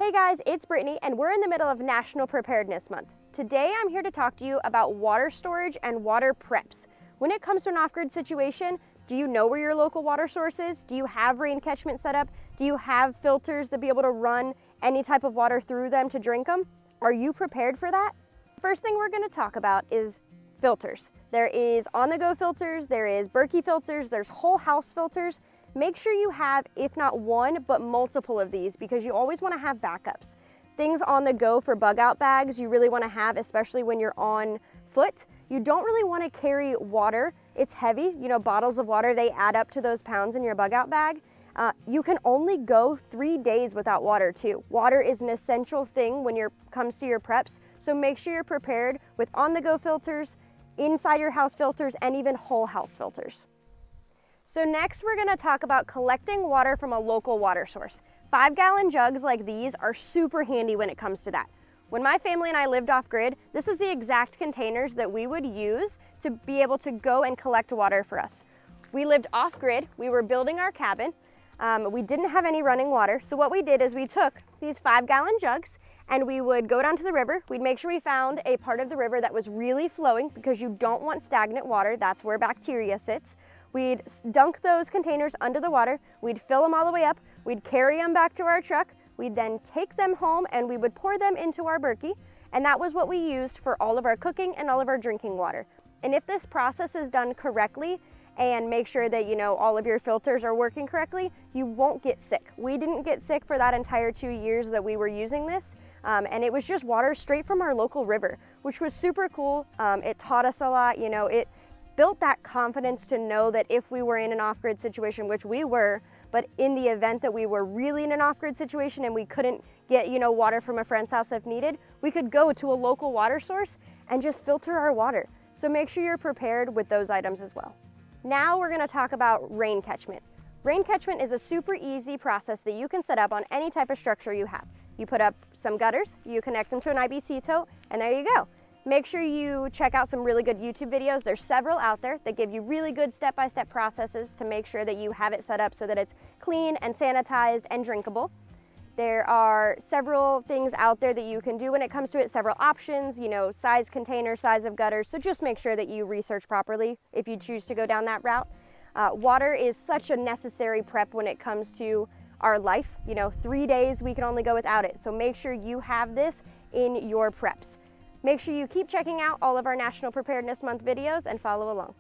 Hey guys, it's Brittany and we're in the middle of National Preparedness Month. Today I'm here to talk to you about water storage and water preps. When it comes to an off-grid situation, do you know where your local water source is? Do you have rain catchment set up? Do you have filters to be able to run any type of water through them to drink them? Are you prepared for that? First thing we're going to talk about is filters. There is on-the-go filters, there is Berkey filters, there's whole house filters. Make sure you have, if not one, but multiple of these because you always want to have backups. Things on the go for bug out bags you really want to have, especially when you're on foot. You don't really want to carry water. It's heavy, bottles of water, they add up to those pounds in your bug out bag. You can only go 3 days without water too. Water is an essential thing when it comes to your preps, so make sure you're prepared with on-the-go filters, inside your house filters, and even whole house filters. So next we're going to talk about collecting water from a local water source. 5-gallon jugs like these are super handy when it comes to that. When my family and I lived off-grid, this is the exact containers that we would use to be able to go and collect water for us. We lived off-grid, we were building our cabin, we didn't have any running water, so what we did is we took these 5-gallon jugs and we would go down to the river. We'd make sure we found a part of the river that was really flowing because you don't want stagnant water, that's where bacteria sits. We'd dunk those containers under the water, we'd fill them all the way up, we'd carry them back to our truck, we'd then take them home and we would pour them into our Berkey, and that was what we used for all of our cooking and all of our drinking water. And if this process is done correctly and make sure that all of your filters are working correctly, you won't get sick. We didn't get sick for that entire 2 years that we were using this, and it was just water straight from our local river, which was super cool. It taught us a lot, it built that confidence to know that if we were in an off-grid situation, which we were, but in the event that we were really in an off-grid situation and we couldn't get, water from a friend's house if needed, we could go to a local water source and just filter our water. So make sure you're prepared with those items as well. Now we're going to talk about rain catchment. Rain catchment is a super easy process that you can set up on any type of structure you have. You put up some gutters, you connect them to an IBC tote, and there you go. Make sure you check out some really good YouTube videos. There's several out there that give you really good step-by-step processes to make sure that you have it set up so that it's clean and sanitized and drinkable. There are several things out there that you can do when it comes to it, several options, size container, size of gutters. So just make sure that you research properly if you choose to go down that route. Water is such a necessary prep when it comes to our life. 3 days we can only go without it. So make sure you have this in your preps. Make sure you keep checking out all of our National Preparedness Month videos and follow along.